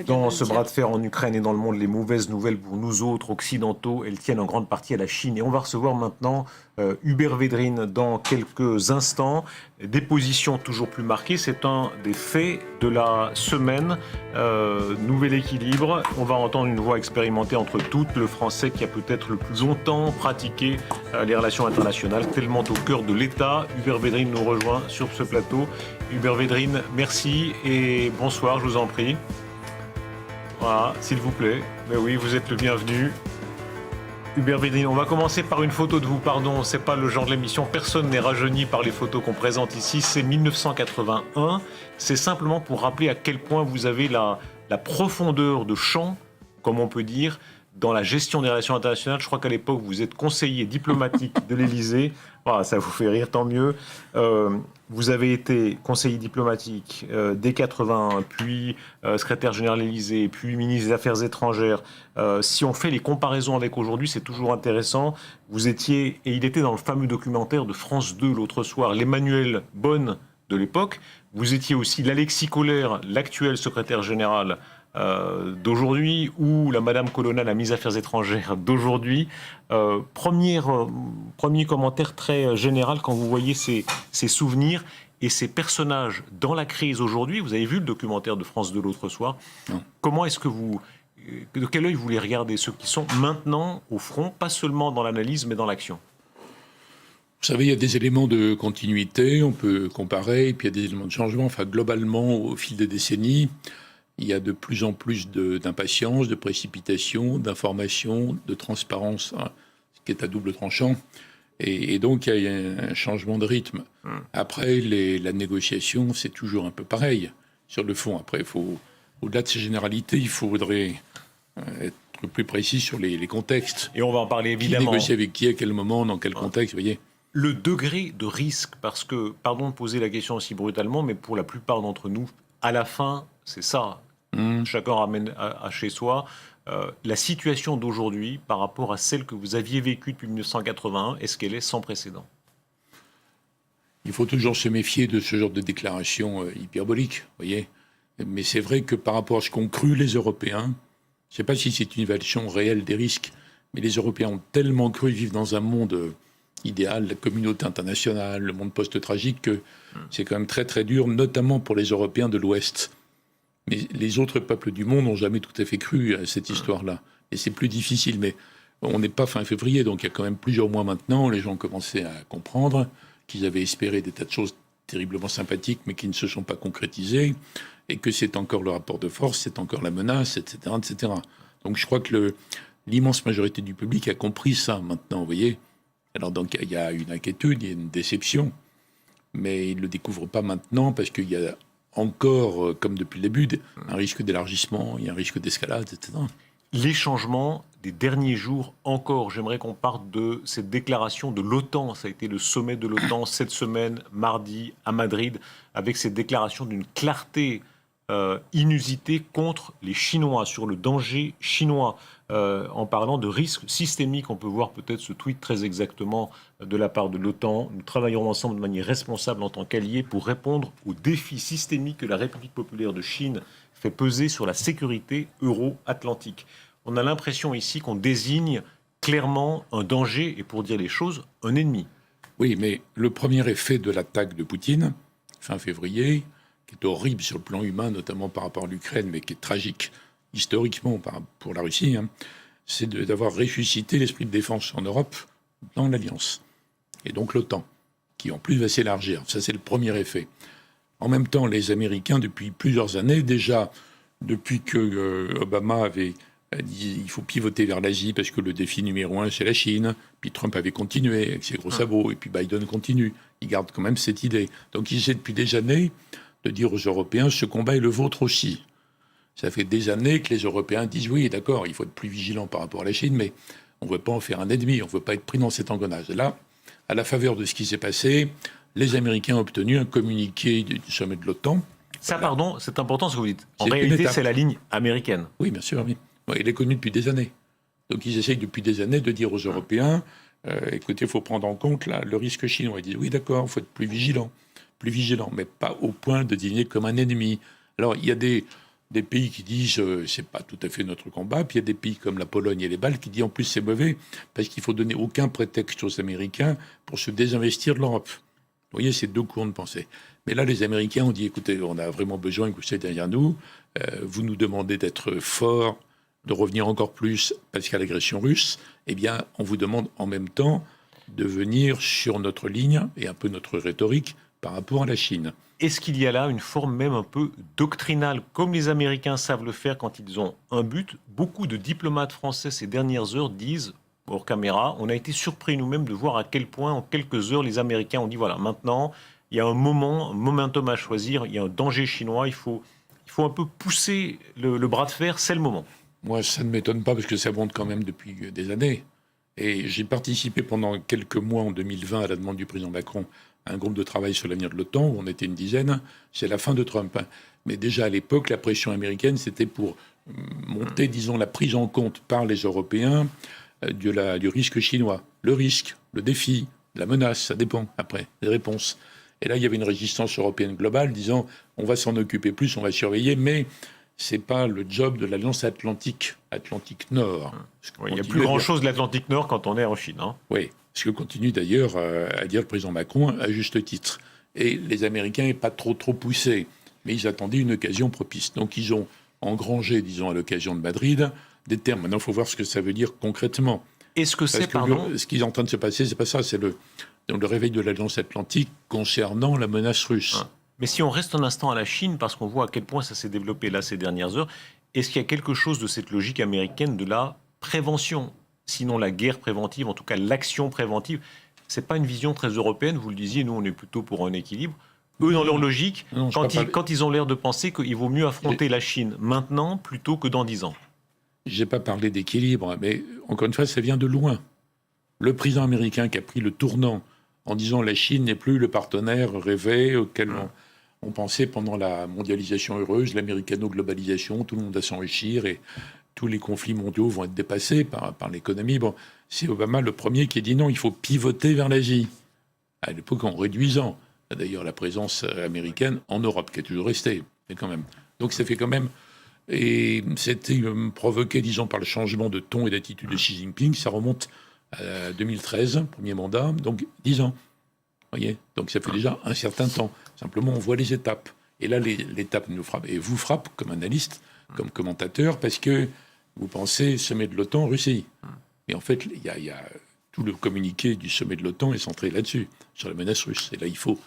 Dans ce bras de fer en Ukraine et dans le monde, les mauvaises nouvelles pour nous autres occidentaux, elles tiennent en grande partie à la Chine. Et on va recevoir maintenant Hubert Védrine dans quelques instants. Des positions toujours plus marquées, c'est un des faits de la semaine. Nouvel équilibre, on va entendre une voix expérimentée entre toutes, le français qui a peut-être le plus longtemps pratiqué les relations internationales, tellement au cœur de l'État. Hubert Védrine nous rejoint sur ce plateau. Hubert Védrine, merci et bonsoir, je vous en prie. Voilà, s'il vous plaît. Mais oui, vous êtes le bienvenu. Hubert Védrine, on va commencer par une photo de vous, pardon, c'est pas le genre de l'émission, personne n'est rajeuni par les photos qu'on présente ici, c'est 1981, c'est simplement pour rappeler à quel point vous avez la profondeur de champ, comme on peut dire, dans la gestion des relations internationales. Je crois qu'à l'époque, vous êtes conseiller diplomatique de l'Élysée. Voilà, ça vous fait rire, tant mieux. Vous avez été conseiller diplomatique dès 81, puis secrétaire général de l'Élysée, puis ministre des Affaires étrangères. Si on fait les comparaisons avec aujourd'hui, c'est toujours intéressant. Vous étiez, et il était dans le fameux documentaire de France 2 l'autre soir, l'Emmanuel Bonne de l'époque. Vous étiez aussi l'Alexis Kohler, l'actuel secrétaire général d'aujourd'hui, ou la Madame Colonna, la ministre des Affaires étrangères d'aujourd'hui. Premier commentaire très général quand vous voyez ces souvenirs et ces personnages dans la crise aujourd'hui. Vous avez vu le documentaire de France 2 l'autre soir. Non. Comment est-ce que de quel œil vous les regardez, ceux qui sont maintenant au front, pas seulement dans l'analyse mais dans l'action? Vous savez, il y a des éléments de continuité, on peut comparer, et puis il y a des éléments de changement. Enfin, globalement, au fil des décennies, il y a de plus en plus d'impatience, de précipitation, d'information, de transparence, hein, ce qui est à double tranchant. Et donc, il y a un changement de rythme. Après, la négociation, c'est toujours un peu pareil sur le fond. Après, au-delà de ces généralités, il faudrait être plus précis sur les contextes. Et on va en parler évidemment. Qui négocie avec qui, à quel moment, dans quel contexte, vous voyez. Le degré de risque, parce que, pardon de poser la question aussi brutalement, mais pour la plupart d'entre nous, à la fin, c'est ça. Chacun ramène à chez soi. La situation d'aujourd'hui par rapport à celle que vous aviez vécue depuis 1981, est-ce qu'elle est sans précédent? Il faut toujours se méfier de ce genre de déclaration hyperbolique, vous voyez. Mais c'est vrai que par rapport à ce qu'ont cru les Européens, je ne sais pas si c'est une évaluation réelle des risques, mais les Européens ont tellement cru vivre dans un monde idéal, la communauté internationale, le monde post-tragique, que c'est quand même très très dur, notamment pour les Européens de l'Ouest. Mais les autres peuples du monde n'ont jamais tout à fait cru à cette histoire-là. Et c'est plus difficile, mais on n'est pas fin février, donc il y a quand même plusieurs mois maintenant, les gens ont commencé à comprendre qu'ils avaient espéré des tas de choses terriblement sympathiques, mais qui ne se sont pas concrétisées, et que c'est encore le rapport de force, c'est encore la menace, etc. etc. Donc je crois que l'immense majorité du public a compris ça maintenant, vous voyez. Alors donc il y a une inquiétude, il y a une déception, mais ils ne le découvrent pas maintenant parce qu'il y a encore, comme depuis le début, un risque d'élargissement, il y a un risque d'escalade, etc. Les changements des derniers jours encore, j'aimerais qu'on parte de cette déclaration de l'OTAN. Ça a été le sommet de l'OTAN cette semaine, mardi, à Madrid, avec cette déclaration d'une clarté inusitée contre les Chinois, sur le danger chinois, en parlant de risques systémiques. On peut voir peut-être ce tweet très exactement de la part de l'OTAN. Nous travaillerons ensemble de manière responsable en tant qu'alliés pour répondre aux défis systémiques que la République populaire de Chine fait peser sur la sécurité euro-atlantique. On a l'impression ici qu'on désigne clairement un danger et, pour dire les choses, un ennemi. Oui, mais le premier effet de l'attaque de Poutine, fin février, qui est horrible sur le plan humain, notamment par rapport à l'Ukraine, mais qui est tragique historiquement pour la Russie, hein, c'est d'avoir ressuscité l'esprit de défense en Europe dans l'Alliance. Et donc l'OTAN, qui en plus va s'élargir. Ça, c'est le premier effet. En même temps, les Américains, depuis plusieurs années, déjà depuis que Obama avait dit il faut pivoter vers l'Asie parce que le défi numéro 1, c'est la Chine, puis Trump avait continué avec ses gros sabots, et puis Biden continue. Il garde quand même cette idée. Donc il essaie depuis des années de dire aux Européens, ce combat est le vôtre aussi. Ça fait des années que les Européens disent, oui, d'accord, il faut être plus vigilant par rapport à la Chine, mais on ne veut pas en faire un ennemi, on ne veut pas être pris dans cet engrenage. Et là, à la faveur de ce qui s'est passé, les Américains ont obtenu un communiqué du sommet de l'OTAN. Ça, pardon, c'est important ce que vous dites. En réalité, c'est la ligne américaine. Oui, bien sûr, oui. Ouais, il est connu depuis des années. Donc ils essayent depuis des années de dire aux Européens, écoutez, il faut prendre en compte là, le risque chinois. Ils disent, oui, d'accord, il faut être plus vigilant, mais pas au point de désigner comme un ennemi. Alors, il y a des des pays qui disent c'est pas tout à fait notre combat, puis il y a des pays comme la Pologne et les Baltes qui disent en plus c'est mauvais parce qu'il faut donner aucun prétexte aux Américains pour se désinvestir de l'Europe. Vous voyez, c'est deux courants de pensée. Mais là, les Américains ont dit écoutez, on a vraiment besoin que vous soyez derrière nous, vous nous demandez d'être forts, de revenir encore plus parce qu'il y a l'agression russe, eh bien, on vous demande en même temps de venir sur notre ligne et un peu notre rhétorique par rapport à la Chine. Est-ce qu'il y a là une forme même un peu doctrinale, comme les Américains savent le faire quand ils ont un but? Beaucoup de diplomates français ces dernières heures disent, hors caméra, on a été surpris nous-mêmes de voir à quel point en quelques heures les Américains ont dit voilà, maintenant il y a un momentum à choisir, il y a un danger chinois, il faut un peu pousser le bras de fer, c'est le moment. Moi, ça ne m'étonne pas parce que ça monte quand même depuis des années. Et j'ai participé pendant quelques mois en 2020 à la demande du président Macron à un groupe de travail sur l'avenir de l'OTAN où on était une dizaine. C'est la fin de Trump. Mais déjà à l'époque, la pression américaine, c'était pour monter, disons, la prise en compte par les Européens du risque chinois. Le risque, le défi, la menace, ça dépend après des réponses. Et là, il y avait une résistance européenne globale disant on va s'en occuper plus, on va surveiller, mais c'est pas le job de l'Alliance Atlantique Nord. Oui, il n'y a plus grand-chose de l'Atlantique Nord quand on est en Chine. Hein. Oui, ce que continue d'ailleurs à dire le président Macron à juste titre. Et les Américains n'ont pas trop poussé, mais ils attendaient une occasion propice. Donc ils ont engrangé, disons, à l'occasion de Madrid, des termes. Maintenant, il faut voir ce que ça veut dire concrètement. Est-ce que c'est, pardon, ce qui est en train de se passer, c'est pas ça, c'est le réveil de l'Alliance Atlantique concernant la menace russe. Ah. Mais si on reste un instant à la Chine, parce qu'on voit à quel point ça s'est développé là ces dernières heures, est-ce qu'il y a quelque chose de cette logique américaine de la prévention, sinon la guerre préventive, en tout cas l'action préventive? C'est pas une vision très européenne, vous le disiez, nous on est plutôt pour un équilibre. Eux, dans leur logique, non, quand ils ont l'air de penser qu'il vaut mieux affronter la Chine maintenant plutôt que dans 10 ans. Je n'ai pas parlé d'équilibre, mais encore une fois, ça vient de loin. Le président américain qui a pris le tournant en disant la Chine n'est plus le partenaire rêvé auquel on pensait pendant la mondialisation heureuse, l'américano-globalisation, tout le monde va s'enrichir et tous les conflits mondiaux vont être dépassés par l'économie. Bon, c'est Obama le premier qui a dit non, il faut pivoter vers l'Asie. À l'époque, en réduisant d'ailleurs la présence américaine en Europe, qui est toujours restée, mais quand même. Donc ça fait quand même... Et c'était provoqué, disons, par le changement de ton et d'attitude de Xi Jinping. Ça remonte à 2013, premier mandat, donc 10 ans. Vous voyez, donc ça fait déjà un certain temps. Simplement, on voit les étapes. Et là, l'étape nous frappe. Et vous frappe comme analyste, comme commentateur, parce que vous pensez sommet de l'OTAN, Russie. Et en fait, il y a tout le communiqué du sommet de l'OTAN est centré là-dessus, sur la menace russe. Et là, il faut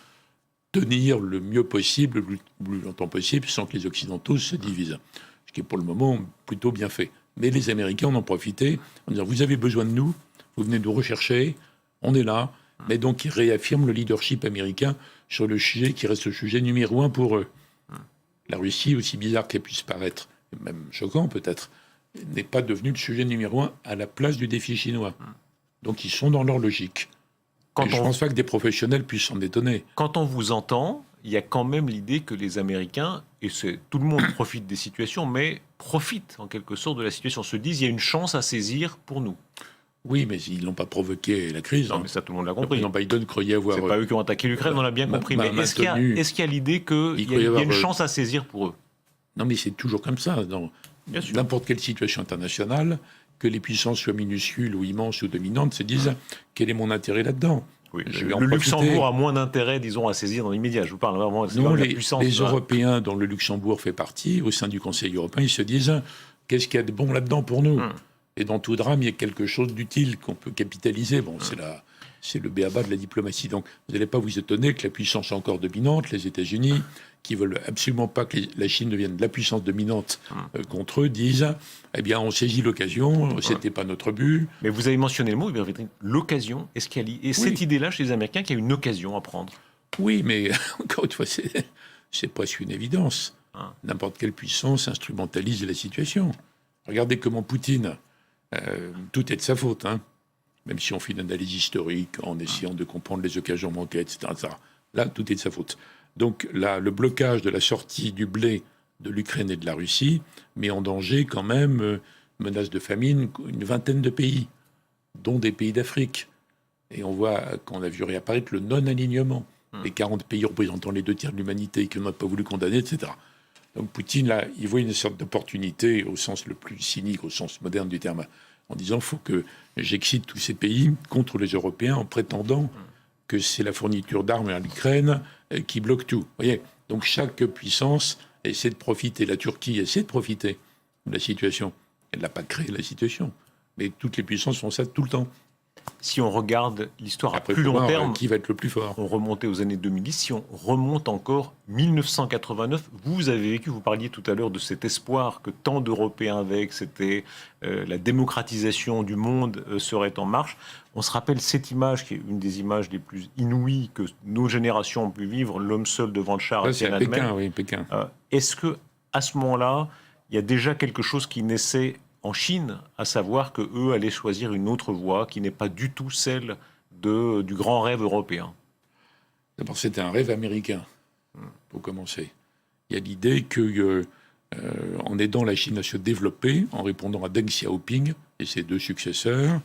tenir le mieux possible, le plus longtemps possible, sans que les Occidentaux se divisent. Ce qui est pour le moment plutôt bien fait. Mais les Américains en ont profité en disant vous avez besoin de nous, vous venez nous rechercher, on est là. Mais donc ils réaffirment le leadership américain sur le sujet qui reste le sujet numéro 1 pour eux. La Russie, aussi bizarre qu'elle puisse paraître, et même choquant peut-être, n'est pas devenue le sujet numéro 1 à la place du défi chinois. Donc ils sont dans leur logique. Je ne pense pas que des professionnels puissent s'en étonner. Quand on vous entend, il y a quand même l'idée que les Américains, et tout le monde profite des situations, mais profitent en quelque sorte de la situation, se disent il y a une chance à saisir pour nous. Oui, mais ils n'ont pas provoqué la crise. Non, mais ça, tout le monde l'a compris. Le président Biden croyait avoir... C'est pas eux qui ont attaqué l'Ukraine, on l'a bien compris. Mais est-ce qu'il y a l'idée qu'il y a une chance à saisir pour eux? Non, mais c'est toujours comme ça. Dans n'importe quelle situation internationale, que les puissances soient minuscules ou immenses ou dominantes, se disent quel est mon intérêt là-dedans? Oui, le Luxembourg a moins d'intérêt, disons, à saisir dans l'immédiat. Je vous parle vraiment de la puissance. Les Européens, dont le Luxembourg fait partie, au sein du Conseil européen, ils se disent qu'est-ce qu'il y a de bon là-dedans pour nous? Et dans tout drame, il y a quelque chose d'utile qu'on peut capitaliser. Bon, c'est le b.a.-ba de la diplomatie. Donc, vous n'allez pas vous étonner que la puissance encore dominante, les États-Unis, qui veulent absolument pas que la Chine devienne la puissance dominante contre eux, disent eh bien, on saisit l'occasion, c'était pas notre but. Mais vous avez mentionné le mot, l'occasion. Est-ce qu'il y a cette idée-là chez les Américains qu'il y a une occasion à prendre? Oui, mais encore une fois, c'est presque une évidence. N'importe quelle puissance instrumentalise la situation. Regardez comment Poutine, tout est de sa faute, hein. Même si on fait une analyse historique en essayant de comprendre les occasions manquées, etc. Là, tout est de sa faute. Donc là, le blocage de la sortie du blé de l'Ukraine et de la Russie met en danger quand même, menace de famine, une vingtaine de pays, dont des pays d'Afrique. Et on voit qu'on a vu réapparaître le non-alignement. Les 40 pays représentant les 2 tiers de l'humanité qui n'ont pas voulu condamner, etc. Donc Poutine, là, il voit une sorte d'opportunité au sens le plus cynique, au sens moderne du terme, en disant il faut que j'excite tous ces pays contre les Européens en prétendant que c'est la fourniture d'armes à l'Ukraine qui bloque tout. Vous voyez, donc chaque puissance essaie de profiter. La Turquie essaie de profiter de la situation. Elle n'a pas créé la situation. Mais toutes les puissances font ça tout le temps. Si on regarde l'histoire à Après, plus long terme, qui va être le plus fort? on remontait aux années 2010. Si on remonte encore 1989, vous avez vécu, vous parliez tout à l'heure de cet espoir que tant d'Européens avaient, que c'était la démocratisation du monde serait en marche. On se rappelle cette image, qui est une des images les plus inouïes que nos générations ont pu vivre, l'homme seul devant le char. C'est à Pékin, oui, Pékin. Est-ce que à ce moment-là, il y a déjà quelque chose qui naissait en Chine, à savoir que eux allaient choisir une autre voie qui n'est pas du tout celle du grand rêve européen? D'abord, c'était un rêve américain, pour commencer. Il y a l'idée que, en aidant la Chine à se développer, en répondant à Deng Xiaoping et ses deux successeurs,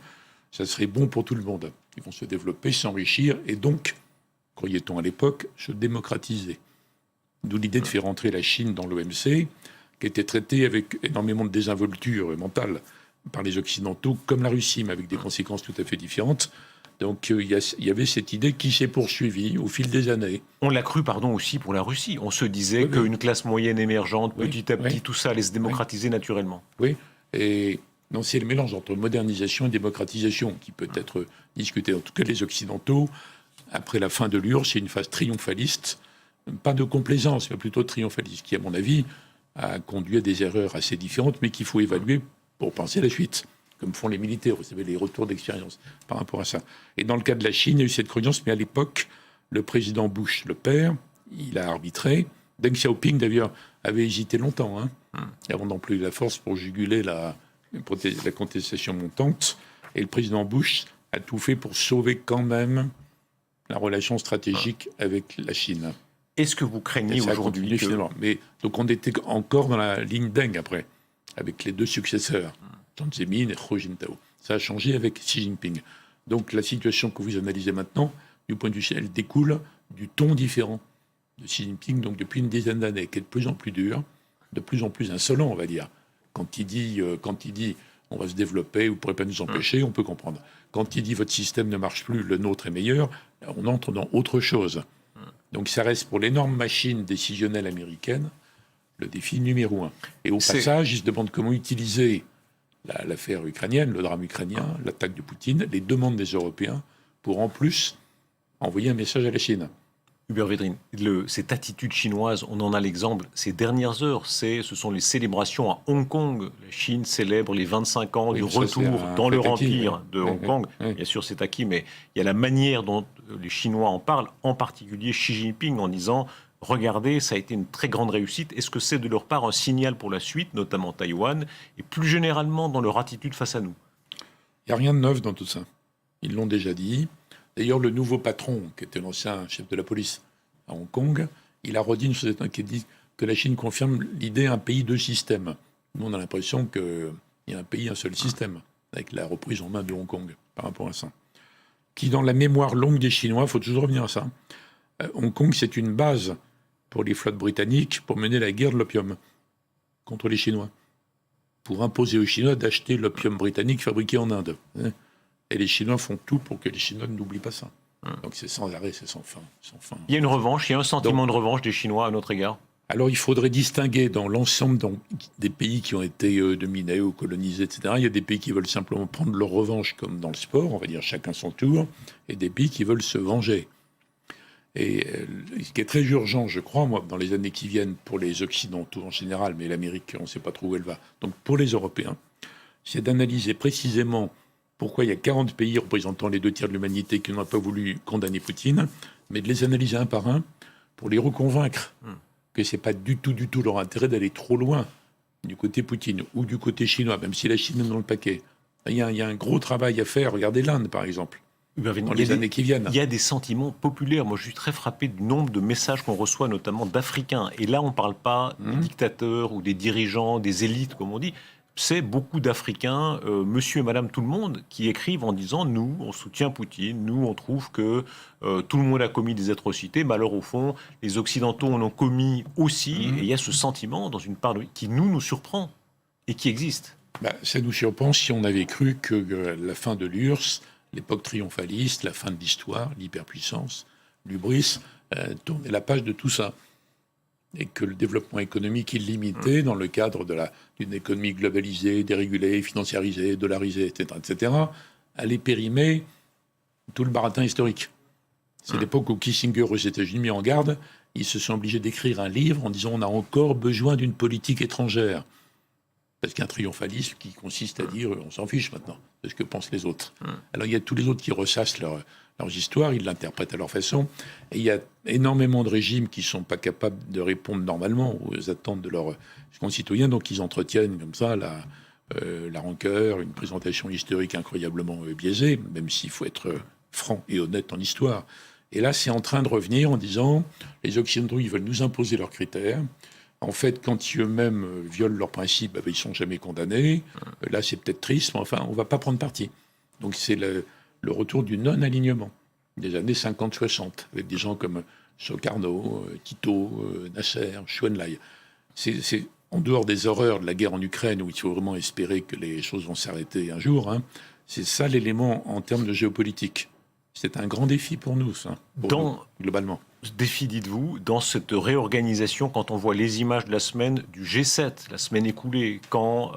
ça serait bon pour tout le monde. Ils vont se développer, s'enrichir et donc, croyait-on à l'époque, se démocratiser. D'où l'idée de faire entrer la Chine dans l'OMC, qui était traitée avec énormément de désinvolture mentale par les Occidentaux, comme la Russie, mais avec des conséquences tout à fait différentes. Donc il y avait cette idée qui s'est poursuivie au fil des années. On l'a cru, aussi pour la Russie. On se disait qu'une classe moyenne émergente, petit à petit, tout ça allait se démocratiser naturellement. Oui, et non, c'est le mélange entre modernisation et démocratisation qui peut être discuté. En tout cas, les Occidentaux, après la fin de l'URSS, c'est une phase triomphaliste, pas de complaisance, mais plutôt triomphaliste, qui, à mon avis, a conduit à des erreurs assez différentes, mais qu'il faut évaluer pour penser la suite, comme font les militaires, vous savez, les retours d'expérience par rapport à ça. Et dans le cas de la Chine, il y a eu cette croyance, mais à l'époque, le président Bush, le père, il a arbitré. Deng Xiaoping, d'ailleurs, avait hésité longtemps, avant d'employer la force pour juguler la contestation montante. Et le président Bush a tout fait pour sauver quand même la relation stratégique avec la Chine. Est-ce que vous craignez aujourd'hui finalement. Mais donc on était encore dans la ligne Deng après, avec les deux successeurs, Jiang Zemin et Hu Jintao. Ça a changé avec Xi Jinping. Donc la situation que vous analysez maintenant, du point de vue, elle découle du ton différent de Xi Jinping, donc depuis une dizaine d'années, qui est de plus en plus dur, de plus en plus insolent, on va dire. Quand il dit on va se développer, vous ne pourrez pas nous empêcher, on peut comprendre. Quand il dit votre système ne marche plus, le nôtre est meilleur, on entre dans autre chose. Donc ça reste pour l'énorme machine décisionnelle américaine le défi numéro 1. Et au passage, ils se demandent comment utiliser l'affaire ukrainienne, le drame ukrainien, l'attaque de Poutine, les demandes des Européens pour en plus envoyer un message à la Chine. Hubert Védrine, cette attitude chinoise, on en a l'exemple ces dernières heures. Ce sont les célébrations à Hong Kong. La Chine célèbre les 25 ans du retour dans leur empire de Hong Kong. Bien sûr, c'est acquis, mais il y a la manière dont les Chinois en parlent, en particulier Xi Jinping, en disant « Regardez, ça a été une très grande réussite ». Est-ce que c'est de leur part un signal pour la suite, notamment Taïwan, et plus généralement dans leur attitude face à nous? Il n'y a rien de neuf dans tout ça. Ils l'ont déjà dit. D'ailleurs, le nouveau patron, qui était l'ancien chef de la police à Hong Kong, il a redit une chose qui dit que la Chine confirme l'idée d'un pays de système. Nous, on a l'impression qu'il y a un pays, un seul système, avec la reprise en main de Hong Kong par rapport à ça. Qui, dans la mémoire longue des Chinois, il faut toujours revenir à ça, Hong Kong, c'est une base pour les flottes britanniques pour mener la guerre de l'opium contre les Chinois, pour imposer aux Chinois d'acheter l'opium britannique fabriqué en Inde. Et les Chinois font tout pour que les Chinois n'oublient pas ça. Donc c'est sans arrêt, c'est sans fin. Il y a une revanche, il y a un sentiment de revanche des Chinois à notre égard. Alors il faudrait distinguer dans l'ensemble des pays qui ont été dominés ou colonisés, etc. Il y a des pays qui veulent simplement prendre leur revanche, comme dans le sport, on va dire chacun son tour, et des pays qui veulent se venger. Et ce qui est très urgent, je crois, moi, dans les années qui viennent, pour les Occidentaux en général, mais l'Amérique, on ne sait pas trop où elle va, donc pour les Européens, c'est d'analyser précisément pourquoi il y a 40 pays représentant les 2/3 de l'humanité qui n'ont pas voulu condamner Poutine, mais de les analyser un par un pour les reconvaincre que ce n'est pas du tout leur intérêt d'aller trop loin du côté Poutine ou du côté chinois, même si la Chine est dans le paquet. Il y a un gros travail à faire. Regardez l'Inde, par exemple, dans les années qui viennent. Il y a des sentiments populaires. Moi, je suis très frappé du nombre de messages qu'on reçoit, notamment d'Africains. Et là, on ne parle pas des dictateurs ou des dirigeants, des élites, comme on dit. c'est beaucoup d'Africains, monsieur et madame tout le monde, qui écrivent en disant « Nous, on soutient Poutine, nous, on trouve que tout le monde a commis des atrocités, mais alors au fond, les Occidentaux en ont commis aussi. » Et il y a ce sentiment dans une part qui nous surprend et qui existe. Ça nous surprend si on avait cru que la fin de l'URSS, l'époque triomphaliste, la fin de l'histoire, l'hyperpuissance, l'hubris, tournait la page de tout ça. Et que le développement économique illimité, dans le cadre d'une économie globalisée, dérégulée, financiarisée, dollarisée, etc., allait périmer tout le baratin historique. C'est l'époque où Kissinger aux États-Unis mis en garde. Ils se sont obligés d'écrire un livre en disant on a encore besoin d'une politique étrangère. Parce qu'un triomphalisme qui consiste à dire on s'en fiche maintenant de ce que pensent les autres. Alors il y a tous les autres qui ressassent leurs histoires, ils l'interprètent à leur façon. Et il y a énormément de régimes qui ne sont pas capables de répondre normalement aux attentes de leurs concitoyens, donc ils entretiennent comme ça la rancœur, une présentation historique incroyablement biaisée, même s'il faut être franc et honnête en histoire. Et là, c'est en train de revenir en disant les Occidentaux, ils veulent nous imposer leurs critères. En fait, quand eux-mêmes violent leurs principes, ils ne sont jamais condamnés. Là, c'est peut-être triste, mais enfin, on ne va pas prendre parti. Donc c'est le retour du non-alignement des années 50-60, avec des gens comme Sukarno, Tito, Nasser, Chou En-lai. C'est en dehors des horreurs de la guerre en Ukraine, où il faut vraiment espérer que les choses vont s'arrêter un jour, c'est ça l'élément en termes de géopolitique. C'est un grand défi pour nous, ça, nous, globalement. Défi, dites-vous, dans cette réorganisation, quand on voit les images de la semaine du G7, la semaine écoulée, quand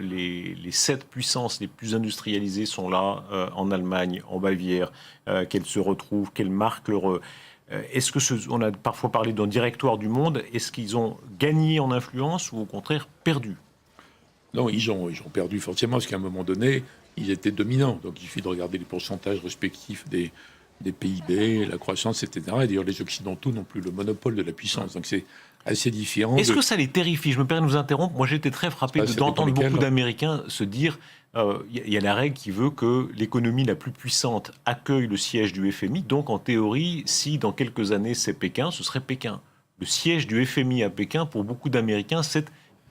les 7 puissances les plus industrialisées sont là, en Allemagne, en Bavière, qu'elles se retrouvent, qu'elles marquent leur... est-ce que on a parfois parlé d'un directoire du monde, est-ce qu'ils ont gagné en influence ou au contraire perdu? Non, ils ont perdu forcément, parce qu'à un moment donné, ils étaient dominants. Donc il suffit de regarder les pourcentages respectifs des PIB, la croissance, etc. Et d'ailleurs, les Occidentaux n'ont plus le monopole de la puissance. Donc c'est assez différent. Est-ce que ça les terrifie? Je me permets de vous interrompre. Moi, j'étais très frappé d'entendre beaucoup d'Américains se dire il y a la règle qui veut que l'économie la plus puissante accueille le siège du FMI. Donc, en théorie, si dans quelques années c'est Pékin, ce serait Pékin. Le siège du FMI à Pékin, pour beaucoup d'Américains, c'est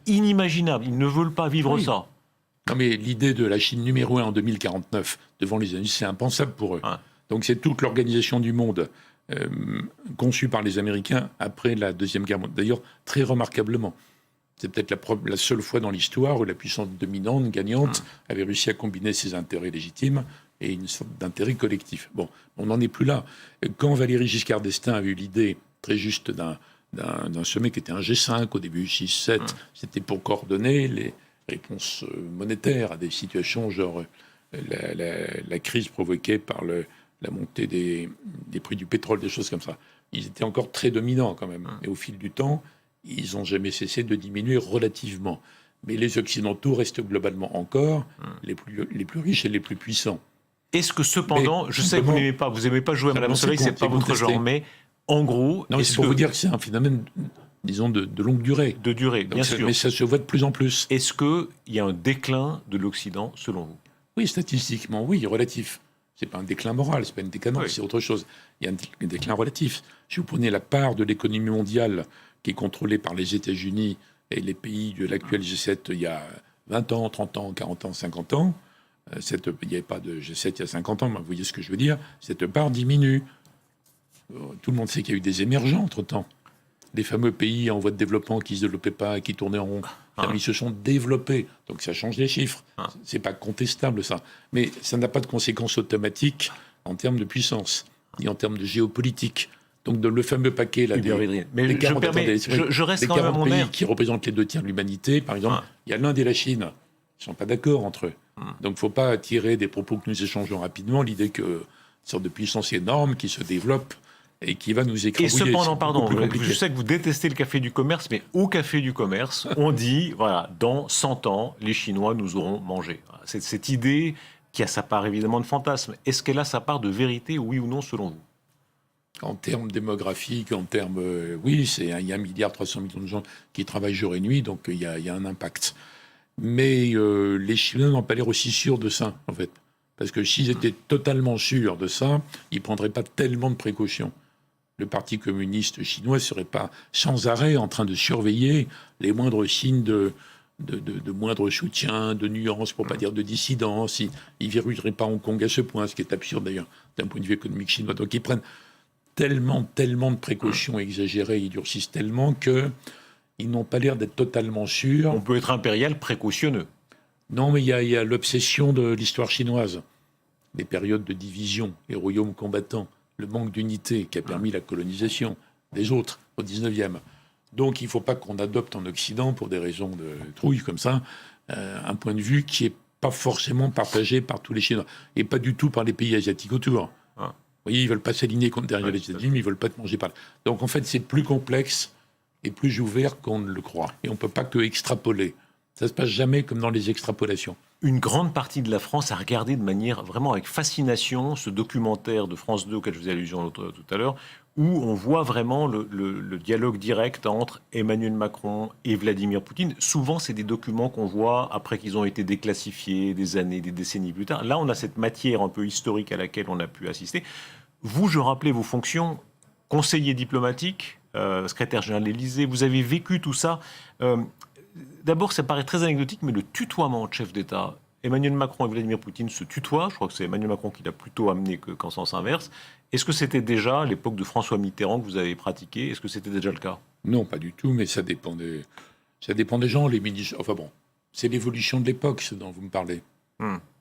inimaginable. Ils ne veulent pas vivre ça. Non, mais l'idée de la Chine numéro 1 en 2049 devant les États-Unis, c'est impensable pour eux. Donc c'est toute l'organisation du monde conçue par les Américains après la Deuxième Guerre mondiale. D'ailleurs, très remarquablement. C'est peut-être la seule fois dans l'histoire où la puissance dominante, gagnante, avait réussi à combiner ses intérêts légitimes et une sorte d'intérêt collectif. Bon, on n'en est plus là. Quand Valéry Giscard d'Estaing a eu l'idée très juste d'un sommet qui était un G5 au début, 6-7, c'était pour coordonner les réponses monétaires à des situations genre la crise provoquée par la montée des prix du pétrole, des choses comme ça. Ils étaient encore très dominants quand même. Et au fil du temps, ils n'ont jamais cessé de diminuer relativement. Mais les Occidentaux restent globalement encore les plus riches et les plus puissants. Est-ce que cependant, je sais que vous n'aimez pas, jouer à Madame Soleil, c'est pas votre genre, mais en gros... Non, c'est pour vous dire que c'est un phénomène, disons, de longue durée. De durée, bien sûr. Mais ça se voit de plus en plus. Est-ce qu'il y a un déclin de l'Occident, selon vous? Oui, statistiquement, oui, relatif. C'est pas un déclin moral, c'est pas une décadence, c'est autre chose. Il y a un déclin relatif. Si vous prenez la part de l'économie mondiale qui est contrôlée par les États-Unis et les pays de l'actuel G7 il y a 20 ans, 30 ans, 40 ans, 50 ans, il n'y avait pas de G7 il y a 50 ans, mais vous voyez ce que je veux dire, cette part diminue. Tout le monde sait qu'il y a eu des émergents entre-temps. Les fameux pays en voie de développement qui ne se développaient pas, qui tournaient en rond, ils se sont développés. Donc ça change les chiffres. C'est pas contestable, ça. Mais ça n'a pas de conséquences automatiques en termes de puissance, ni en termes de géopolitique. Donc le fameux paquet là, des 40, je reste quand même à mon pays air. Qui représentent les 2 tiers de l'humanité, par exemple, il y a l'Inde et la Chine. Ils ne sont pas d'accord entre eux. Donc il ne faut pas tirer des propos que nous échangeons rapidement, l'idée qu'une sorte de puissance énorme qui se développe et qui va nous écrabouiller. Et cependant, pardon, je sais que vous détestez le café du commerce, mais au café du commerce, on dit, voilà, dans 100 ans, les Chinois nous auront mangé. C'est cette idée qui a sa part évidemment de fantasme. Est-ce qu'elle a sa part de vérité, oui ou non, selon vous? En termes démographiques, en termes... oui, il y a 1,3 milliard de gens qui travaillent jour et nuit, donc il y a un impact. Mais les Chinois n'ont pas l'air aussi sûrs de ça, en fait. Parce que s'ils étaient totalement sûrs de ça, ils ne prendraient pas tellement de précautions. Le Parti communiste chinois ne serait pas sans arrêt en train de surveiller les moindres signes de moindre soutien, de nuances, pour ne pas dire de dissidence. Ils ne verrouilleraient pas Hong Kong à ce point, ce qui est absurde d'ailleurs d'un point de vue économique chinois. Donc ils prennent tellement de précautions exagérées, ils durcissent tellement qu'ils n'ont pas l'air d'être totalement sûrs. On peut être impérial précautionneux. Non, mais il y a l'obsession de l'histoire chinoise, les périodes de division, les royaumes combattants, le manque d'unité qui a permis la colonisation des autres au 19e. Donc il ne faut pas qu'on adopte en Occident, pour des raisons de trouille comme ça, un point de vue qui n'est pas forcément partagé par tous les Chinois, et pas du tout par les pays asiatiques autour. Vous voyez, ils ne veulent pas s'aligner derrière les États-Unis, mais ils ne veulent pas être mangés par là. Donc en fait, c'est plus complexe et plus ouvert qu'on ne le croit. Et on ne peut pas que extrapoler. Ça ne se passe jamais comme dans les extrapolations. Une grande partie de la France a regardé de manière vraiment avec fascination ce documentaire de France 2 auquel je faisais allusion tout à l'heure, où on voit vraiment le dialogue direct entre Emmanuel Macron et Vladimir Poutine. Souvent, c'est des documents qu'on voit après qu'ils ont été déclassifiés des années, des décennies plus tard. Là, on a cette matière un peu historique à laquelle on a pu assister. Vous, je rappelais vos fonctions, conseiller diplomatique, secrétaire général de l'Élysée, vous avez vécu tout ça. D'abord, ça paraît très anecdotique, mais le tutoiement de chef d'État, Emmanuel Macron et Vladimir Poutine se tutoient. Je crois que c'est Emmanuel Macron qui l'a plutôt amené qu'en sens inverse. Est-ce que c'était déjà, à l'époque de François Mitterrand, que vous avez pratiqué? Est-ce que c'était déjà le cas? Non, pas du tout, mais ça dépend des gens, les ministres. Enfin bon, c'est l'évolution de l'époque, ce dont vous me parlez.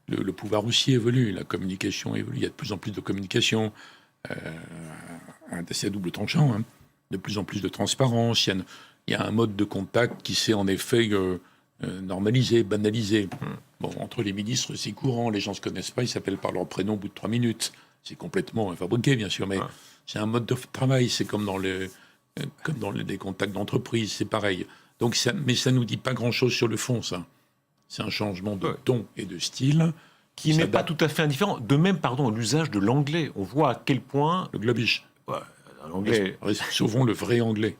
Le pouvoir aussi évolue, la communication évolue. Il y a de plus en plus de communication, c'est à double tranchant, hein. De plus en plus de transparence. Il y a un mode de contact qui s'est en effet normalisé, banalisé. Bon, entre les ministres, c'est courant, les gens ne se connaissent pas, ils s'appellent par leur prénom au bout de 3 minutes. C'est complètement fabriqué, bien sûr, mais c'est un mode de travail, c'est comme dans les contacts d'entreprise, c'est pareil. Donc, mais ça ne nous dit pas grand-chose sur le fond, ça. C'est un changement de ton et de style. Qui n'est pas tout à fait indifférent. De même, pardon, l'usage de l'anglais. On voit à quel point... Le globish. L'anglais. Sauvons le vrai anglais.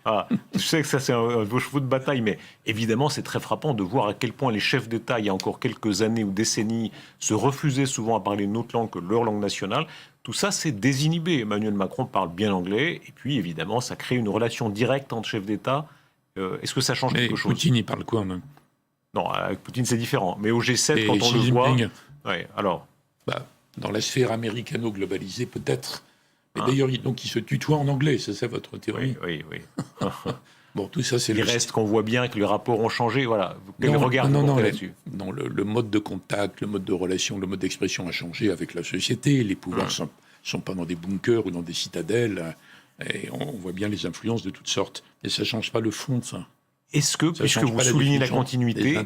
Je sais que ça, c'est un de vos chevaux de bataille, mais évidemment, c'est très frappant de voir à quel point les chefs d'État, il y a encore quelques années ou décennies, se refusaient souvent à parler une autre langue que leur langue nationale. Tout ça, c'est désinhibé. Emmanuel Macron parle bien anglais, et puis, évidemment, ça crée une relation directe entre chefs d'État. Est-ce que ça change quelque chose? Poutine, il parle quoi, même? Non, avec Poutine, c'est différent. Mais au G7, et quand on le voit... alors... dans la sphère américano-globalisée, peut-être... Et d'ailleurs, donc, il se tutoie en anglais, c'est ça votre théorie? Oui. Bon, tout ça, c'est Il reste qu'on voit bien que les rapports ont changé. Voilà. Quel regard vous portez là-dessus? Non, le mode de contact, le mode de relation, le mode d'expression a changé avec la société. Les pouvoirs ne sont pas dans des bunkers ou dans des citadelles. Et on voit bien les influences de toutes sortes. Mais ça ne change pas le fond de ça. Est-ce que, puisque vous soulignez la continuité,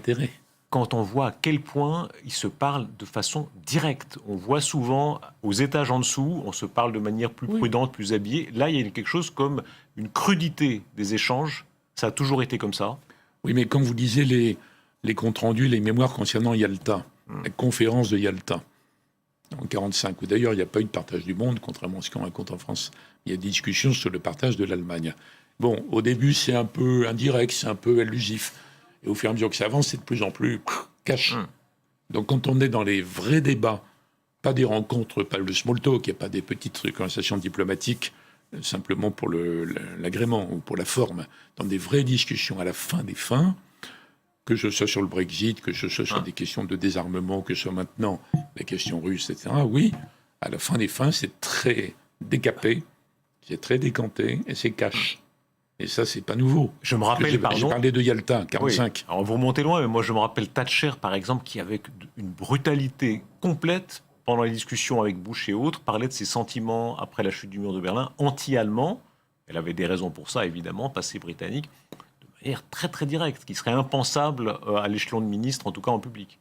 quand on voit à quel point ils se parlent de façon directe, on voit souvent aux étages en dessous, on se parle de manière plus prudente, plus habillée. Là, il y a quelque chose comme une crudité des échanges. Ça a toujours été comme ça. Oui, mais comme vous disiez, les comptes rendus, les mémoires concernant Yalta, la conférence de Yalta, en 1945, où d'ailleurs il n'y a pas eu de partage du monde, contrairement à ce qu'on raconte en France. Il y a des discussions sur le partage de l'Allemagne. Bon, au début, c'est un peu indirect, c'est un peu allusif. Et au fur et à mesure que ça avance, c'est de plus en plus cash. Donc quand on est dans les vrais débats, pas des rencontres, pas le small talk, il n'y a pas des petites conversations diplomatiques, simplement pour l'agrément ou pour la forme, dans des vraies discussions à la fin des fins, que ce soit sur le Brexit, que ce soit sur des questions de désarmement, que ce soit maintenant la question russe, etc. Oui, à la fin des fins, c'est très décapé, c'est très décanté et c'est cash. Et ça, c'est pas nouveau. Je me rappelle, pardon... J'ai parlé de Yalta, 45. Oui. Alors, vous remontez loin, mais moi, je me rappelle Thatcher, par exemple, qui, avec une brutalité complète, pendant les discussions avec Bush et autres, parlait de ses sentiments, après la chute du mur de Berlin, anti-allemand. Elle avait des raisons pour ça, évidemment, passé britannique, de manière très, très directe, qui serait impensable à l'échelon de ministre, en tout cas en public.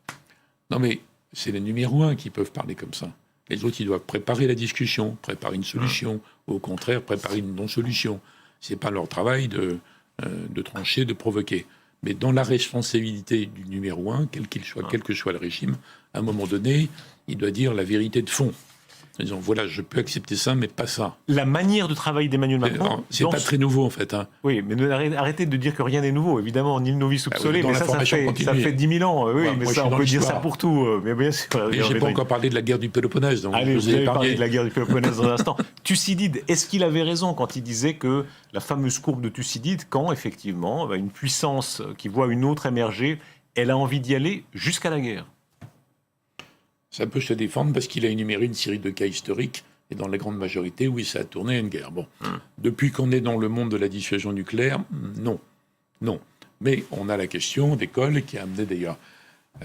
Non, mais c'est les numéros 1 qui peuvent parler comme ça. Les autres, ils doivent préparer la discussion, préparer une solution, ou au contraire, préparer une non-solution. C'est pas leur travail de trancher, de provoquer. Mais dans la responsabilité du numéro 1, quel qu'il soit, quel que soit le régime, à un moment donné, il doit dire la vérité de fond. En disant, voilà, je peux accepter ça, mais pas ça. La manière de travailler d'Emmanuel Macron... C'est pas très nouveau, en fait. Hein. Oui, mais arrêtez de dire que rien n'est nouveau. Évidemment, ni le novice soupçonné, mais ça fait 10 000 ans. Oui, mais ça, on peut dire ça pour tout. Mais bien sûr. Et je n'ai pas encore parlé de la guerre du Péloponnèse. Donc allez, vous allez parler de la guerre du Péloponnèse dans un instant. Thucydide, est-ce qu'il avait raison quand il disait que la fameuse courbe de Thucydide, quand, effectivement, une puissance qui voit une autre émerger, elle a envie d'y aller jusqu'à la guerre. Ça peut se défendre parce qu'il a énuméré une série de cas historiques, et dans la grande majorité, oui, ça a tourné à une guerre. Bon, depuis qu'on est dans le monde de la dissuasion nucléaire, non. Mais on a la question d'école qui a amené d'ailleurs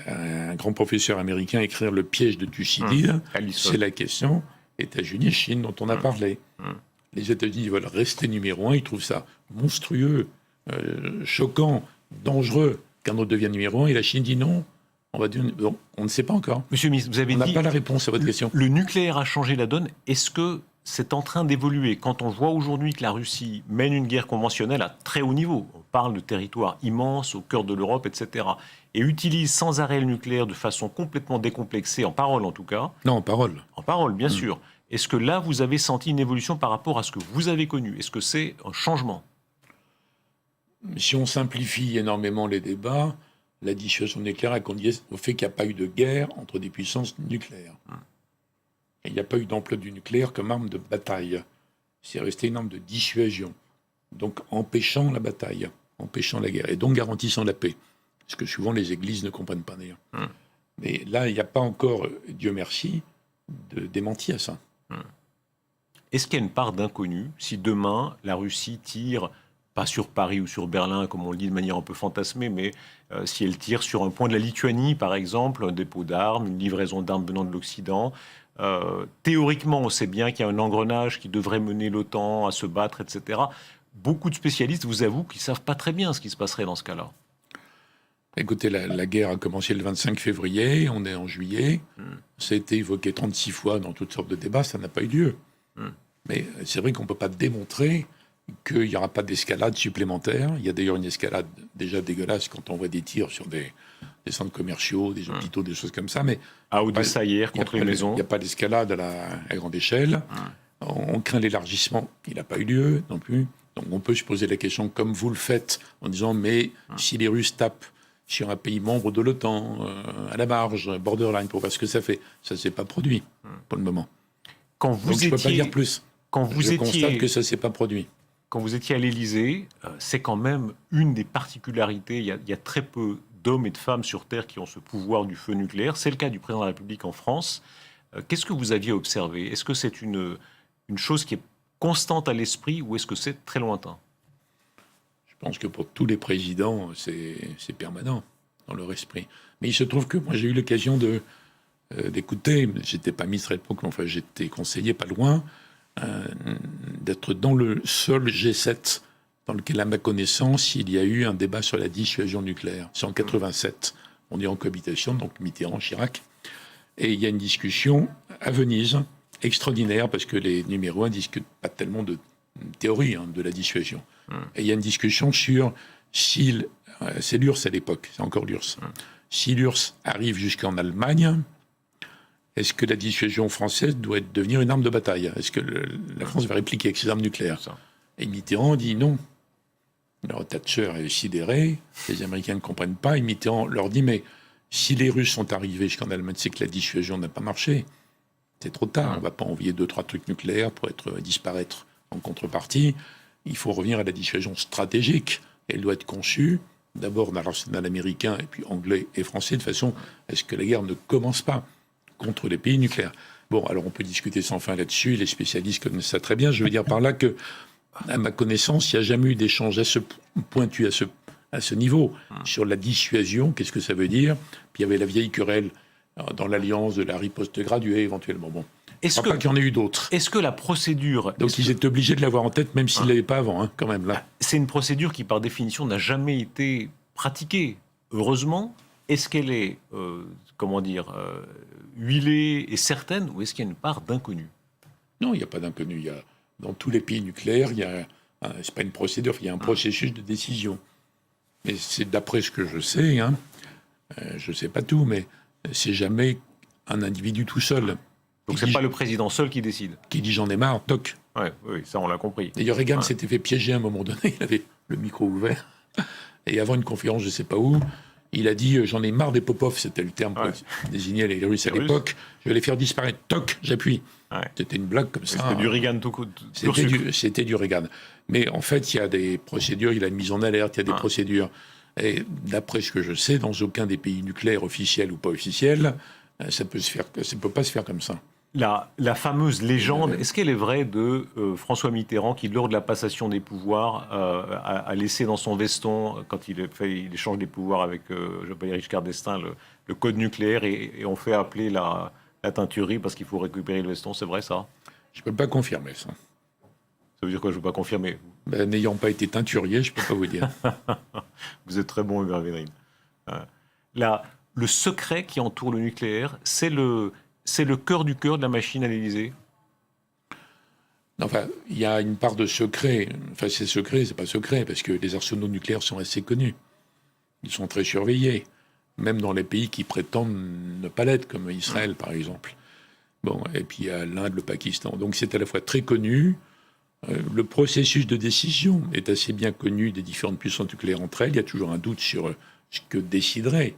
un grand professeur américain à écrire Le piège de Thucydide. C'est la question États-Unis, Chine dont on a parlé. Les États-Unis veulent rester numéro 1, ils trouvent ça monstrueux, choquant, dangereux qu'un autre devienne numéro 1, et la Chine dit non. On ne sait pas encore. Monsieur le ministre, vous avez dit... On n'a pas la réponse à votre question. Le nucléaire a changé la donne. Est-ce que c'est en train d'évoluer? Quand on voit aujourd'hui que la Russie mène une guerre conventionnelle à très haut niveau, on parle de territoires immenses au cœur de l'Europe, etc., et utilise sans arrêt le nucléaire de façon complètement décomplexée, en parole en tout cas. Non, en parole. En parole, bien sûr. Est-ce que là, vous avez senti une évolution par rapport à ce que vous avez connu? Est-ce que c'est un changement? Si on simplifie énormément les débats, la dissuasion nucléaire a conduit au fait qu'il n'y a pas eu de guerre entre des puissances nucléaires. Et il n'y a pas eu d'emploi du nucléaire comme arme de bataille. C'est resté une arme de dissuasion. Donc empêchant la bataille, empêchant la guerre, et donc garantissant la paix. Ce que souvent les églises ne comprennent pas d'ailleurs. Mais là, il n'y a pas encore, Dieu merci, de démenti à ça. Est-ce qu'il y a une part d'inconnu si demain la Russie tire, pas sur Paris ou sur Berlin, comme on le dit de manière un peu fantasmée, mais si elle tire sur un point de la Lituanie, par exemple, un dépôt d'armes, une livraison d'armes venant de l'Occident, théoriquement, on sait bien qu'il y a un engrenage qui devrait mener l'OTAN à se battre, etc. Beaucoup de spécialistes vous avouent qu'ils ne savent pas très bien ce qui se passerait dans ce cas-là. Écoutez, la guerre a commencé le 25 février, on est en juillet. Ça a été évoqué 36 fois dans toutes sortes de débats, ça n'a pas eu lieu. Mais c'est vrai qu'on ne peut pas démontrer qu'il n'y aura pas d'escalade supplémentaire. Il y a d'ailleurs une escalade déjà dégueulasse quand on voit des tirs sur des centres commerciaux, des hôpitaux, des choses comme ça. Mais à Odessa hier, contre une maison. Il n'y a pas d'escalade à grande échelle. On craint l'élargissement. Il n'a pas eu lieu non plus. Donc on peut se poser la question, comme vous le faites, en disant, mais si les Russes tapent sur un pays membre de l'OTAN, à la marge, borderline, pour voir ce que ça fait, ça ne s'est pas produit pour le moment. Donc je ne peux pas dire plus. Je constate que ça ne s'est pas produit. Quand vous étiez à l'Élysée, c'est quand même une des particularités. Il y a très peu d'hommes et de femmes sur Terre qui ont ce pouvoir du feu nucléaire. C'est le cas du président de la République en France. Qu'est-ce que vous aviez observé? Est-ce que c'est une chose qui est constante à l'esprit ou est-ce que c'est très lointain? Je pense que pour tous les présidents, c'est permanent dans leur esprit. Mais il se trouve que moi, j'ai eu l'occasion d'écouter, j'étais pas ministre à l'époque, mais enfin, j'étais conseiller pas loin, d'être dans le seul G7 dans lequel, à ma connaissance, il y a eu un débat sur la dissuasion nucléaire. C'est en 87. On est en cohabitation, donc Mitterrand, Chirac. Et il y a une discussion à Venise, extraordinaire, parce que les numéros 1 discutent pas tellement de théorie de la dissuasion. Et il y a une discussion sur si... c'est l'URSS à l'époque, c'est encore l'URSS. Si l'URSS arrive jusqu'en Allemagne, est-ce que la dissuasion française doit devenir une arme de bataille? Est-ce que la France va répliquer avec ses armes nucléaires? Et Mitterrand dit non. Alors Thatcher est sidéré, les Américains ne comprennent pas, et Mitterrand leur dit, mais si les Russes sont arrivés jusqu'en Allemagne, c'est que la dissuasion n'a pas marché. C'est trop tard, on ne va pas envoyer 2-3 trucs nucléaires pour disparaître en contrepartie. Il faut revenir à la dissuasion stratégique. Elle doit être conçue d'abord dans l'arsenal américain, et puis anglais et français, de façon à ce que la guerre ne commence pas contre les pays nucléaires. Bon, alors on peut discuter sans fin là-dessus, les spécialistes connaissent ça très bien. Je veux dire par là que, à ma connaissance, il n'y a jamais eu d'échange pointu à ce niveau. Sur la dissuasion, qu'est-ce que ça veut dire? Puis il y avait la vieille querelle dans l'alliance de la riposte graduée, éventuellement. Bon. Je ne crois pas qu'il y en ait eu d'autres. Est-ce que la procédure... Donc ils étaient obligés de l'avoir en tête, même s'ils ne l'avaient pas avant, quand même. Là. C'est une procédure qui, par définition, n'a jamais été pratiquée. Heureusement, est-ce qu'elle est, huilée et certaine, ou est-ce qu'il y a une part d'inconnu? Non, il n'y a pas d'inconnu. Dans tous les pays nucléaires, c'est pas une procédure, il y a un processus de décision. Mais c'est d'après ce que je sais, je ne sais pas tout, mais c'est jamais un individu tout seul. Donc c'est pas le président seul qui décide. Qui dit j'en ai marre, toc. Oui, ça on l'a compris. D'ailleurs, Reagan s'était fait piéger à un moment donné, il avait le micro ouvert. Et avant une conférence, je ne sais pas où, il a dit j'en ai marre des Popov, c'était le terme pour désigner les Russes à l'époque. Je vais les faire disparaître, toc, j'appuie. C'était une blague comme ça. C'était du Reagan tout court. C'était du Reagan. Mais en fait, il y a des procédures, il y a une mise en alerte, il y a des procédures Et d'après ce que je sais, dans aucun des pays nucléaires officiels ou pas officiels, ça peut pas se faire comme ça. La fameuse légende, est-ce qu'elle est vraie de François Mitterrand qui, lors de la passation des pouvoirs, a laissé dans son veston, quand il échange des pouvoirs avec Jean-Pierre Giscard d'Estaing, le code nucléaire et on fait appeler la teinturerie parce qu'il faut récupérer le veston? C'est vrai ça? Je ne peux pas confirmer ça. Ça veut dire quoi? Je ne veux pas confirmer. N'ayant pas été teinturier, je ne peux pas vous dire. Vous êtes très bon, Hubert Védrine. Le secret qui entoure le nucléaire, c'est le cœur du cœur de la machine à l'Élysée? Enfin, il y a une part de secret. Enfin, c'est secret, c'est pas secret, parce que les arsenaux nucléaires sont assez connus. Ils sont très surveillés, même dans les pays qui prétendent ne pas l'être, comme Israël, par exemple. Bon, et puis il y a l'Inde, le Pakistan. Donc c'est à la fois très connu. Le processus de décision est assez bien connu des différentes puissances nucléaires entre elles. Il y a toujours un doute sur ce que déciderait.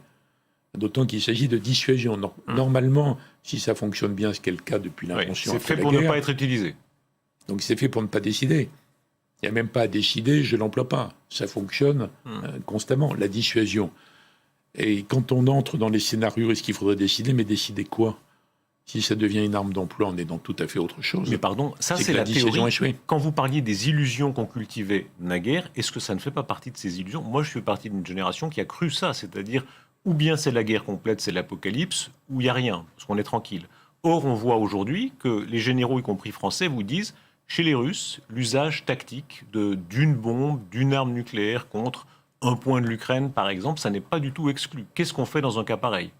D'autant qu'il s'agit de dissuasion. Normalement, si ça fonctionne bien, ce qui est le cas depuis l'invention, c'est fait pour ne pas être utilisé. Donc c'est fait pour ne pas décider. Il n'y a même pas à décider, je ne l'emploie pas. Ça fonctionne constamment, la dissuasion. Et quand on entre dans les scénarios, est-ce qu'il faudrait décider? Mais décider quoi? Si ça devient une arme d'emploi, on est dans tout à fait autre chose. Mais pardon, ça c'est la théorie. Quand vous parliez des illusions qu'on cultivait naguère, est-ce que ça ne fait pas partie de ces illusions? Moi, je fais partie d'une génération qui a cru ça, c'est-à-dire ou bien c'est la guerre complète, c'est l'apocalypse, ou il n'y a rien, parce qu'on est tranquille. Or, on voit aujourd'hui que les généraux, y compris français, vous disent, chez les Russes, l'usage tactique d'une bombe, d'une arme nucléaire contre un point de l'Ukraine, par exemple, ça n'est pas du tout exclu. Qu'est-ce qu'on fait dans un cas pareil?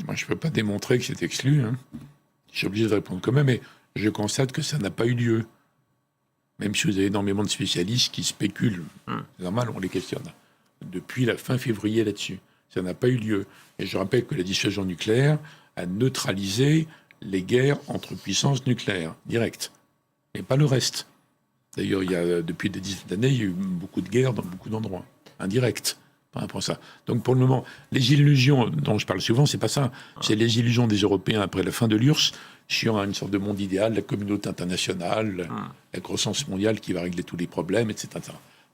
Moi, je ne peux pas démontrer que c'est exclu. Je suis obligé de répondre quand même, mais je constate que ça n'a pas eu lieu. Même si vous avez énormément de spécialistes qui spéculent, c'est normal, on les questionne, depuis la fin février là-dessus. Ça n'a pas eu lieu. Et je rappelle que la dissuasion nucléaire a neutralisé les guerres entre puissances nucléaires, directes, et pas le reste. D'ailleurs, depuis des dizaines d'années, il y a eu beaucoup de guerres dans beaucoup d'endroits, indirectes. Par rapport à ça. Donc pour le moment, les illusions dont je parle souvent, c'est pas ça. C'est les illusions des Européens après la fin de l'URSS sur une sorte de monde idéal, la communauté internationale, la croissance mondiale qui va régler tous les problèmes, etc.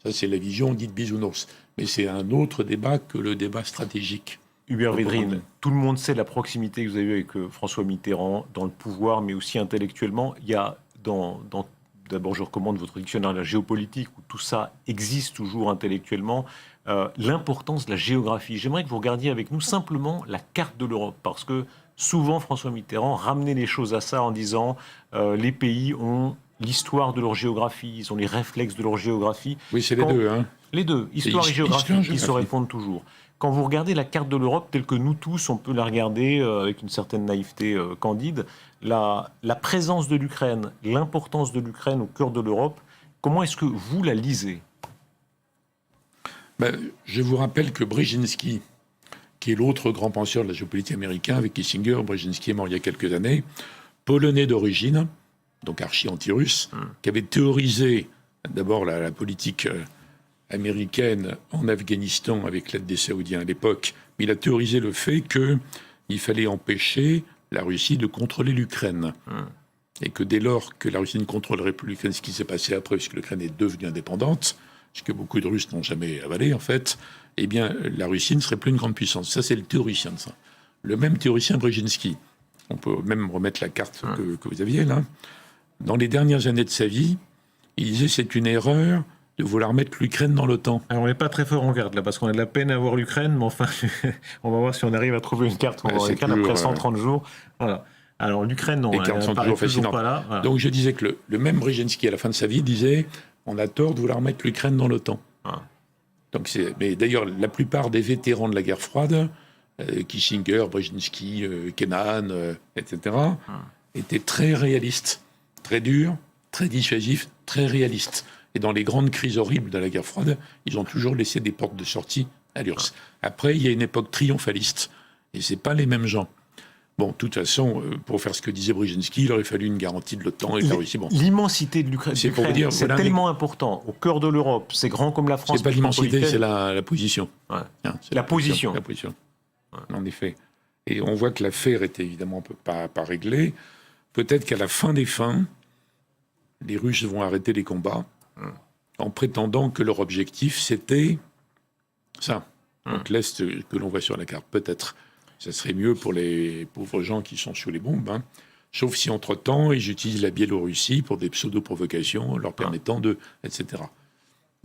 Ça, c'est la vision dite bisounours. Mais c'est un autre débat que le débat stratégique. Hubert Védrine, tout le monde sait la proximité que vous avez eue avec François Mitterrand dans le pouvoir, mais aussi intellectuellement. Il y a d'abord, je recommande votre dictionnaire de la géopolitique, où tout ça existe toujours intellectuellement. L'importance de la géographie. J'aimerais que vous regardiez avec nous simplement la carte de l'Europe, parce que souvent François Mitterrand ramenait les choses à ça en disant les pays ont l'histoire de leur géographie, ils ont les réflexes de leur géographie. Oui, c'est les deux. Les deux, histoire et géographie, qui se répondent toujours. Quand vous regardez la carte de l'Europe telle que nous tous, on peut la regarder avec une certaine naïveté candide, la présence de l'Ukraine, l'importance de l'Ukraine au cœur de l'Europe, comment est-ce que vous la lisez? Je vous rappelle que Brzezinski, qui est l'autre grand penseur de la géopolitique américaine avec Kissinger, Brzezinski est mort il y a quelques années, polonais d'origine, donc archi-anti-russe, qui avait théorisé d'abord la politique américaine en Afghanistan avec l'aide des Saoudiens à l'époque, mais il a théorisé le fait qu'il fallait empêcher la Russie de contrôler l'Ukraine. Et que dès lors que la Russie ne contrôlerait plus l'Ukraine, ce qui s'est passé après, puisque l'Ukraine est devenue indépendante, ce que beaucoup de Russes n'ont jamais avalé, en fait, eh bien, la Russie ne serait plus une grande puissance. Ça, c'est le théoricien de ça. Le même théoricien Brzezinski, on peut même remettre la carte que vous aviez là, dans les dernières années de sa vie, il disait c'est une erreur de vouloir mettre l'Ukraine dans l'OTAN. Alors, on n'est pas très fort en carte, là, parce qu'on a de la peine à voir l'Ukraine, mais enfin, on va voir si on arrive à trouver une carte. On va voir l'Ukraine après 130 jours. Voilà. Alors, l'Ukraine, non, elle n'est toujours pas là. Voilà. Donc, je disais que le même Brzezinski, à la fin de sa vie, disait on a tort de vouloir mettre l'Ukraine dans l'OTAN. Donc mais d'ailleurs, la plupart des vétérans de la guerre froide, Kissinger, Brzezinski, Kennan, etc., étaient très réalistes, très durs, très dissuasifs, très réalistes. Et dans les grandes crises horribles de la guerre froide, ils ont toujours laissé des portes de sortie à l'URSS. Après, il y a une époque triomphaliste, et c'est pas les mêmes gens. Bon, de toute façon, pour faire ce que disait Brzezinski, il aurait fallu une garantie de l'OTAN et de la Russie. Bon. L'immensité de l'Ukraine, c'est tellement important. Au cœur de l'Europe, c'est grand comme la France. C'est pas l'immensité, c'est la position. Ouais. La position. La position, en effet. Et on voit que l'affaire était évidemment pas réglée. Peut-être qu'à la fin des fins, les Russes vont arrêter les combats en prétendant que leur objectif, c'était ça. Donc l'Est que l'on voit sur la carte, peut-être, ça serait mieux pour les pauvres gens qui sont sous les bombes, hein. Sauf si entre-temps, ils utilisent la Biélorussie pour des pseudo-provocations, leur permettant de... etc.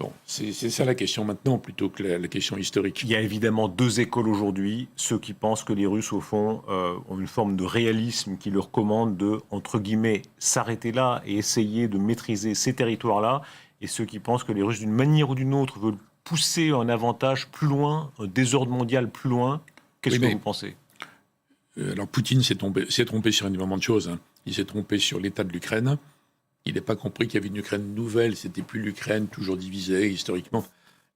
Bon, c'est ça la question maintenant, plutôt que la question historique. Il y a évidemment deux écoles aujourd'hui. Ceux qui pensent que les Russes, au fond, ont une forme de réalisme qui leur commande de, entre guillemets, s'arrêter là et essayer de maîtriser ces territoires-là. Et ceux qui pensent que les Russes, d'une manière ou d'une autre, veulent pousser un avantage plus loin, un désordre mondial plus loin. Qu'est-ce que vous pensez ? Alors Poutine s'est trompé sur énormément de choses, hein. Il s'est trompé sur l'état de l'Ukraine. Il n'a pas compris qu'il y avait une Ukraine nouvelle. C'était plus l'Ukraine toujours divisée historiquement.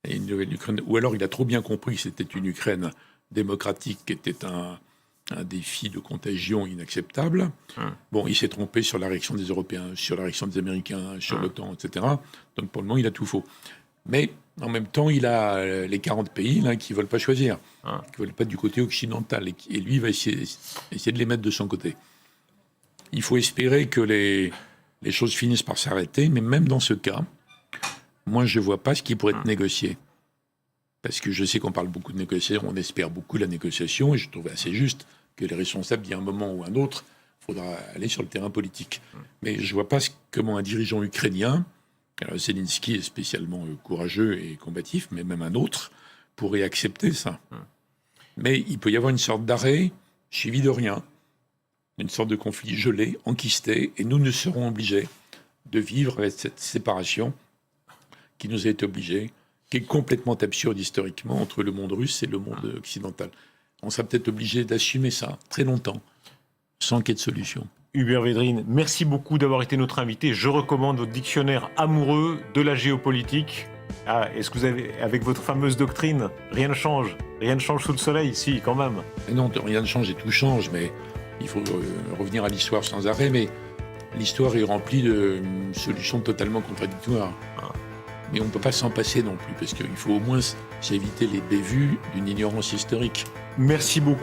Et une nouvelle Ukraine. Ou alors il a trop bien compris que c'était une Ukraine démocratique qui était un défi de contagion inacceptable. Bon, il s'est trompé sur la réaction des Européens, sur la réaction des Américains, sur l'OTAN, etc. Donc pour le moment, il a tout faux. Mais en même temps, il a les 40 pays là, qui ne veulent pas choisir, qui ne veulent pas du côté occidental. Et lui, il va essayer de les mettre de son côté. Il faut espérer que les choses finissent par s'arrêter, mais même dans ce cas, moi, je ne vois pas ce qui pourrait être négocié. Parce que je sais qu'on parle beaucoup de négociation, on espère beaucoup la négociation, et je trouve assez juste que les responsables, il y a un moment ou un autre, il faudra aller sur le terrain politique. Mais je ne vois pas comment un dirigeant ukrainien, alors Zelensky est spécialement courageux et combatif, mais même un autre, pourrait accepter ça. Mais il peut y avoir une sorte d'arrêt suivi de rien, une sorte de conflit gelé, enquisté, et nous serons obligés de vivre avec cette séparation qui nous a été obligée, qui est complètement absurde historiquement entre le monde russe et le monde occidental. On sera peut-être obligé d'assumer ça très longtemps, sans qu'il y ait de solution. Hubert Védrine, merci beaucoup d'avoir été notre invité. Je recommande votre dictionnaire amoureux de la géopolitique. Est-ce que vous avez, avec votre fameuse doctrine, rien ne change sous le soleil? Si, quand même. Mais non, rien ne change et tout change, mais il faut revenir à l'histoire sans arrêt. Mais l'histoire est remplie de solutions totalement contradictoires. Mais on ne peut pas s'en passer non plus, parce qu'il faut au moins s'éviter les bévues d'une ignorance historique. Merci beaucoup.